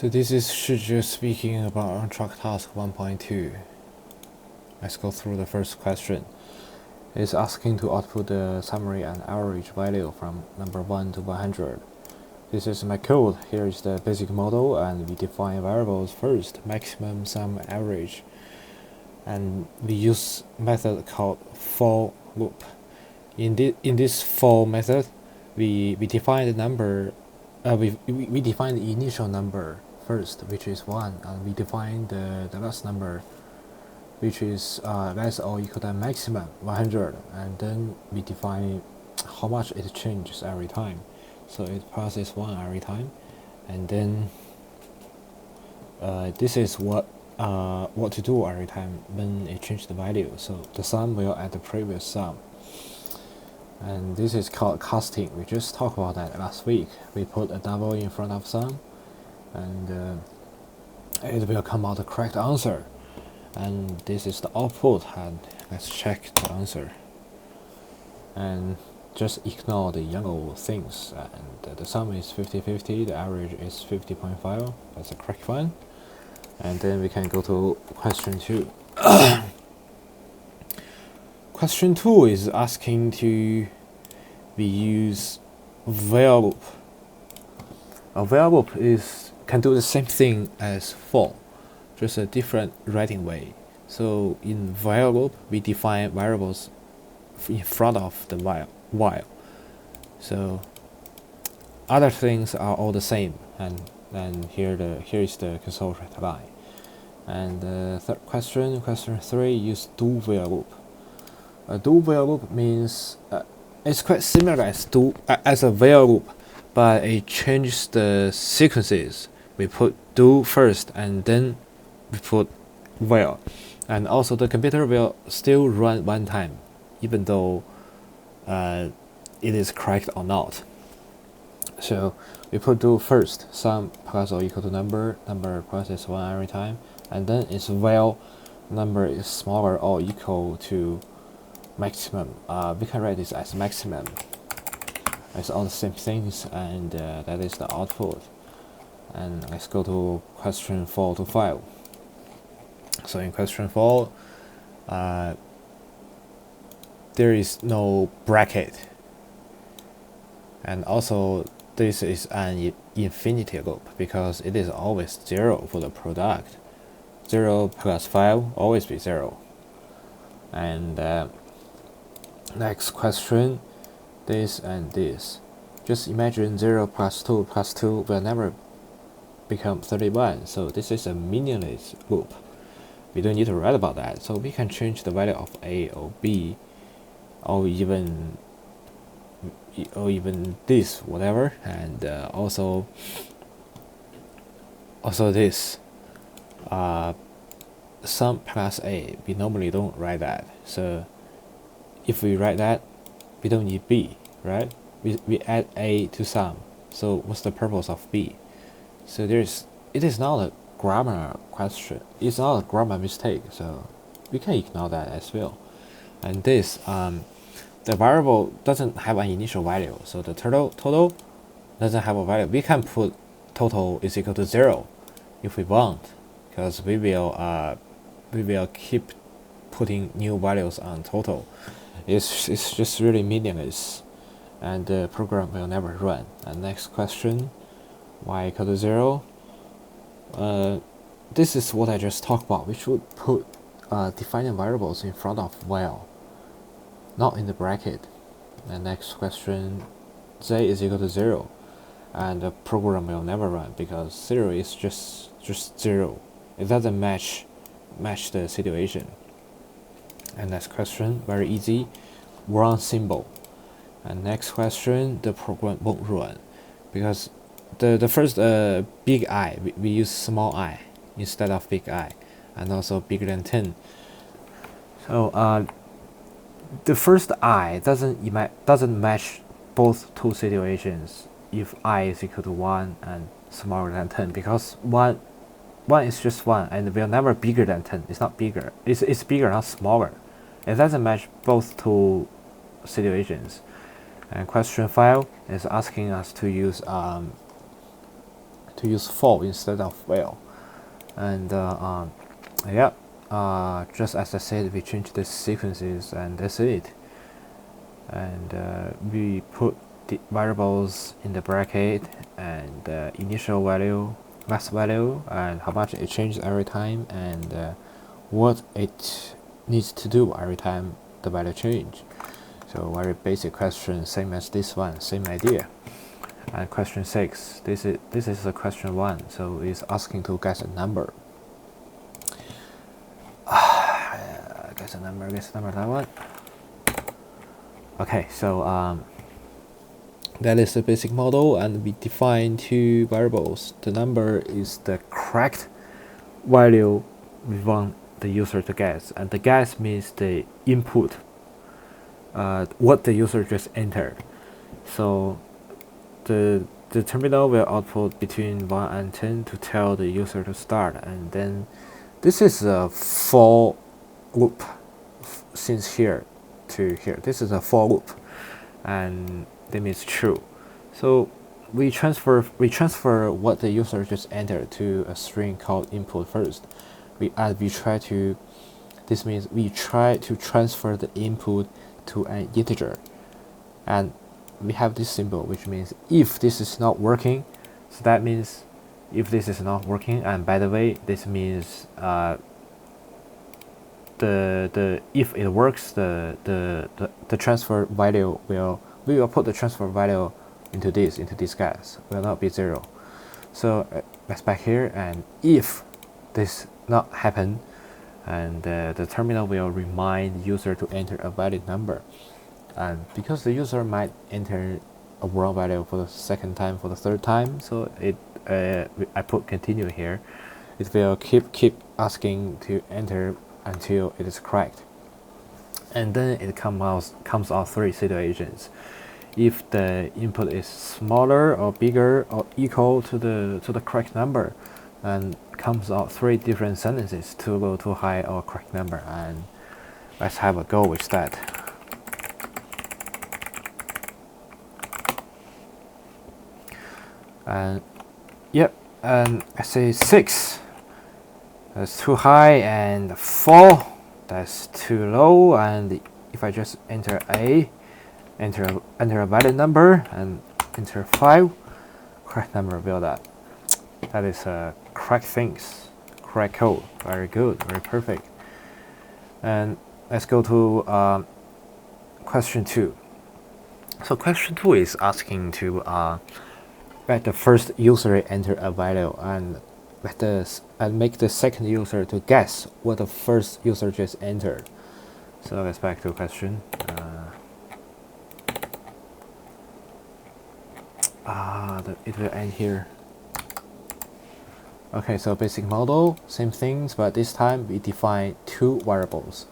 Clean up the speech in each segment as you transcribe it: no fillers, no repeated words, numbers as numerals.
So this is Shizhi speaking about on-track task 1.2. Let's go through the first question. It's asking to output the summary and average value from number 1 to 100. This is my code. Here is the basic model, and we define variables first, maximum, sum, average. And we use method called for loop. In this for method, we define the number. We define the initial number first, which is 1, and we define the last number, which is less or equal to maximum 100, and then we define how much it changes every time. So it passes 1 every time, and then this is what to do every time when it changes the value. So the sum will add the previous sum. And this is called casting. We just talked about that last week. We put a double in front of sum, and it will come out the correct answer. And this is the output, and let's check the answer. And just ignore the yellow things. And the sum is 50-50, the average is 50.5. That's the correct one. And then we can go to question 2. Question 2 is asking to we use while loop. A while loop can do the same thing as for, just a different writing way. So in while loop, we define variables in front of the while. So other things are all the same, and here is the console line. And the third question 3, use do while loop. A do while loop means it's quite similar as a while loop, but it changes the sequences. We put do first, and then we put while, and also the computer will still run one time, even though it is correct or not. So we put do first, sum plus or equal to number process 1 every time, and then it's while number is smaller or equal to maximum. We can write this as maximum. It's all the same things, and that is the output. And let's go to question 4 to 5. So in question 4, there is no bracket, and also this is an infinity loop because it is always 0 for the product. 0 plus 5 always be 0. And next question, this and this. Just imagine 0 plus 2 plus 2 will never become 31. So this is a meaningless loop. We don't need to write about that. So we can change the value of A or B, or even this, whatever. And also this. Sum plus A, we normally don't write that. So if we write that, we don't need B, right? We add A to sum. So what's the purpose of B? So it is not a grammar question. It's not a grammar mistake. So we can ignore that as well. And this, the variable doesn't have an initial value. So the total doesn't have a value. We can put total is equal to 0 if we want, because we will keep putting new values on total. It's just really meaningless, and the program will never run. And next question, y equal to 0. This is what I just talked about. We should put defining variables in front of while, not in the bracket. And next question, z is equal to 0, and the program will never run because 0 is just 0. It doesn't match the situation. And next question, very easy, wrong symbol. And next question, the program won't run because the first big I, we use small I instead of big I, and also bigger than 10. So the first I doesn't match both two situations if I is equal to 1 and smaller than 10, because 1 is just 1 and will never bigger than 10. It's not bigger. It's bigger, not smaller. It doesn't match both two situations. And question 5 is asking us to use to use for instead of while. And yeah, just as I said, we change the sequences and that's it. And we put the variables in the bracket and initial value, last value, and how much it changes every time, and what it needs to do every time the value change. So very basic question, same as this one, same idea. And question 6, this is a question 1, so it's asking to guess a number. Guess a number, that one. Okay, so that is the basic model, and we define two variables. The number is the correct value we want the user to guess, and the guess means the input, what the user just entered. So the terminal will output between 1 and 10 to tell the user to start, and then this is a for loop since here to here. This is a for loop, and that means true. So we transfer what the user just entered to a string called input first. This means we try to transfer the input to an integer, and we have this symbol which means if this is not working. So that means if this is not working, and by the way, this means if it works, the transfer value we will put the transfer value into this guess will not be 0. So let's back here, and if this not happen, and the terminal will remind the user to enter a valid number. And because the user might enter a wrong value for the second time, for the third time, so I put continue here. It will keep asking to enter until it is correct. And then it comes out 3 situations. If the input is smaller or bigger or equal to the correct number, and comes out 3 different sentences, too low, too high, or correct number. And let's have a go with that. And yep, and I say 6, that's too high, and 4, that's too low. And if I just enter enter a valid number and enter 5, correct number will that is correct things, correct code. Very good, very perfect. And let's go to question 2. So question 2 is asking to let the first user enter a value, and make the second user to guess what the first user just entered. So let's back to the question. It will end here. Okay, so basic model, same things, but this time we define 2 variables.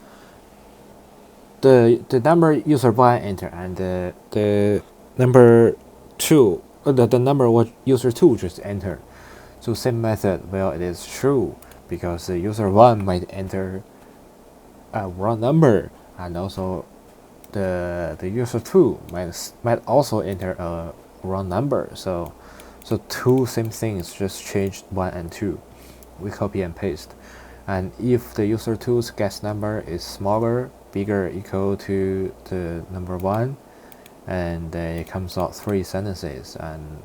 The number user 1 enter, and the number 2, the number what user 2 just enter. So same method, well, it is true because the user 1 might enter a wrong number, and also the user 2 might also enter a wrong number. So 2 same things, just changed 1 and 2. We copy and paste. And if the user 2's guess number is smaller, bigger, equal to the number 1, and it comes out 3 sentences. And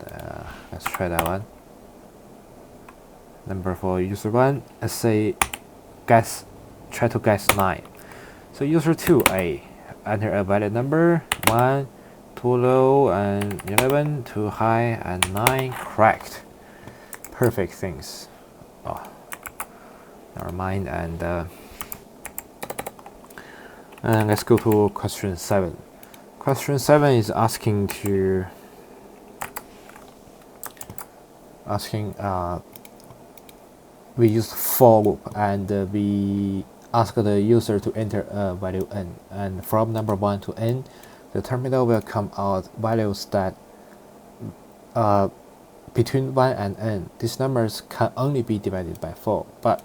let's try that one. Number for user 1, let's say try to guess 9. So user 2, enter a valid number, 1, too low, and 11, too high, and 9, correct. Perfect things. Oh, never mind. And let's go to question 7. Question 7 is asking we use for loop, and we ask the user to enter a value n, and from number 1 to n, the terminal will come out values that between 1 and n. These numbers can only be divided by 4, but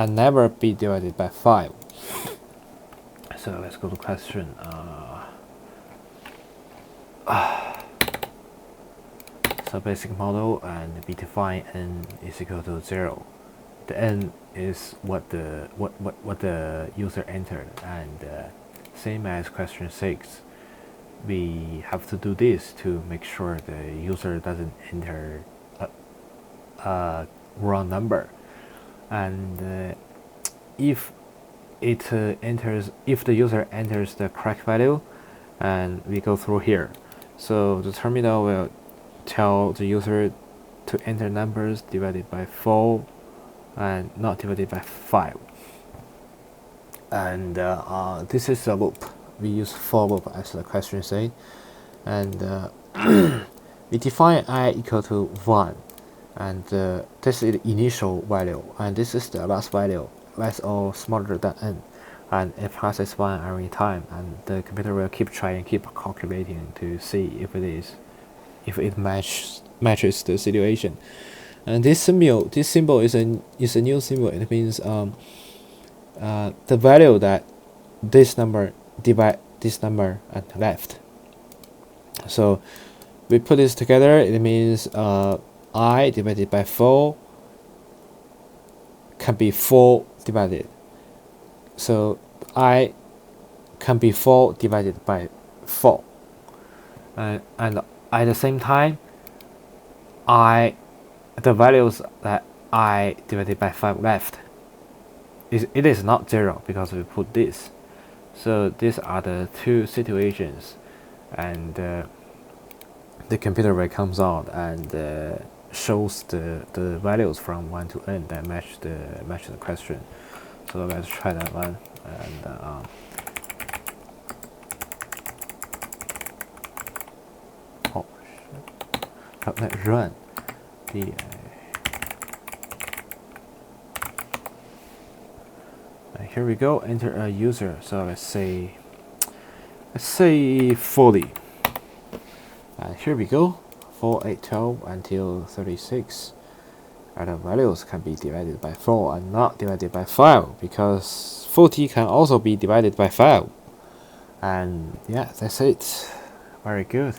never be divided by 5. So let's go to question. a basic model, and we define n is equal to 0. The n is what the user entered, and same as question 6, we have to do this to make sure the user doesn't enter a wrong number. And if the user enters the correct value, and we go through here, so the terminal will tell the user to enter numbers divided by 4 and not divided by 5. And this is a loop. We use for loop as the question say, and we define I equal to 1, and this is the initial value, and this is the last value, less or smaller than n, and it passes 1 every time, and the computer will keep calculating to see if it matches the situation. And this symbol is a new symbol. It means the value that this number divide this number at left. So we put this together. It means I divided by 4 can be 4 divided. So I can be 4 divided by 4. And at the same time, the values that I divided by 5 left, it is not 0 because we put this. So these are the two situations, and the computer will comes out and shows the values from 1 to n that match the question. So let's try that one, and let's run the here we go. Enter a user. So let's say 40. And here we go. 4, 8, 12 until 36. And the values can be divided by 4 and not divided by 5, because 40 can also be divided by 5. And yeah, that's it. Very good.